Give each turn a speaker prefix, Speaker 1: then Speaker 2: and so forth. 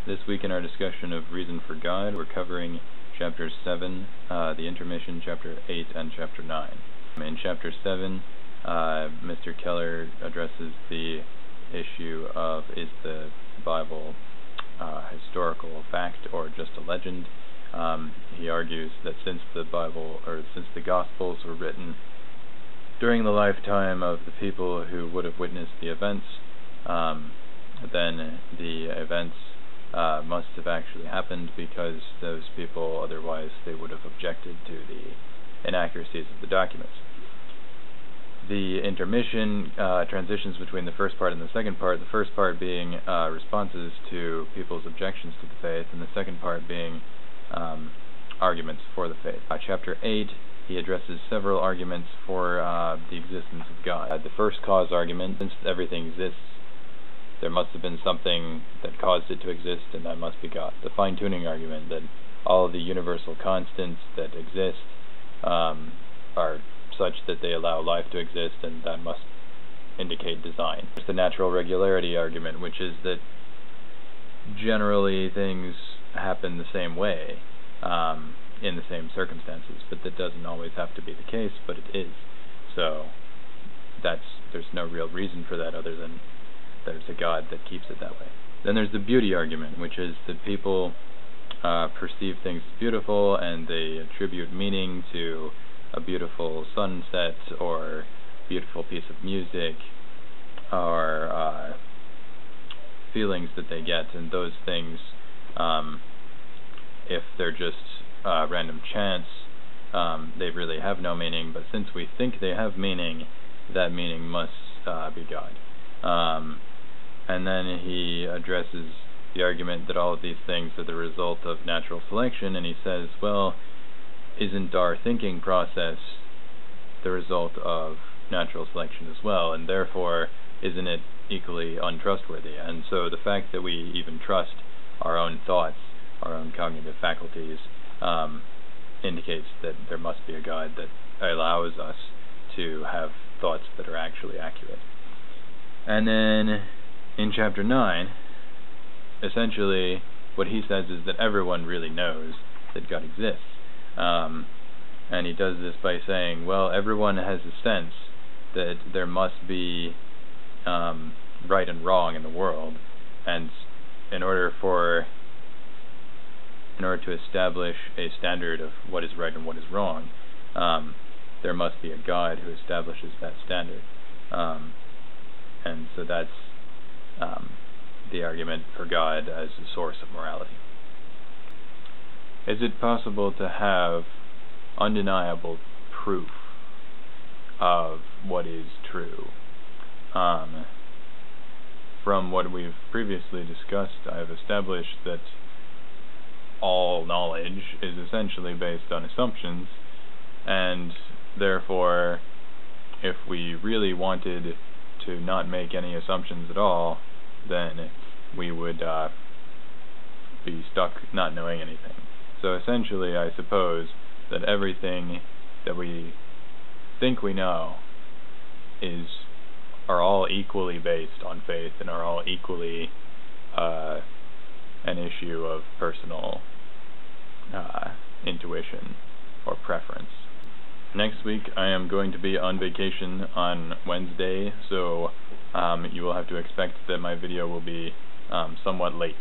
Speaker 1: This week in our discussion of Reason for God, we're covering Chapter 7, the intermission, Chapter 8, and Chapter 9. In Chapter 7, Mr. Keller addresses the issue of, is the Bible historical fact or just a legend? He argues that since the Bible, or since the Gospels were written during the lifetime of the people who would have witnessed the events, then the events must have actually happened, because those people, otherwise they would have objected to the inaccuracies of the documents. The intermission transitions between the first part and the second part, the first part being responses to people's objections to the faith, and the second part being arguments for the faith. Chapter 8, he addresses several arguments for the existence of God. The first cause argument: since everything exists, there must have been something that caused it to exist, and that must be God. The fine-tuning argument: that all of the universal constants that exist are such that they allow life to exist, and that must indicate design. There's the natural regularity argument, which is that generally things happen the same way in the same circumstances, but that doesn't always have to be the case, but it is. So there's no real reason for that other than there's a God that keeps it that way. Then there's the beauty argument, which is that people perceive things as beautiful, and they attribute meaning to a beautiful sunset or beautiful piece of music or feelings that they get, and those things, if they're just random chance, they really have no meaning, but since we think they have meaning, that meaning must be God. And then he addresses the argument that all of these things are the result of natural selection, and he says, well, isn't our thinking process the result of natural selection as well, and therefore isn't it equally untrustworthy? And so the fact that we even trust our own thoughts, our own cognitive faculties, indicates that there must be a God that allows us to have thoughts that are actually accurate. And then in Chapter 9, essentially what he says is that everyone really knows that God exists. And he does this by saying, well, everyone has a sense that there must be right and wrong in the world, and in order to establish a standard of what is right and what is wrong, there must be a God who establishes that standard. And so that's the argument for God as a source of morality. Is it possible to have undeniable proof of what is true? From what we've previously discussed, I've established that all knowledge is essentially based on assumptions, and therefore, if we really wanted to not make any assumptions at all, then we would be stuck not knowing anything. So essentially, I suppose that everything that we think we know are all equally based on faith, and are all equally an issue of personal intuition or preference. Next week I am going to be on vacation on Wednesday, so you will have to expect that my video will be somewhat late.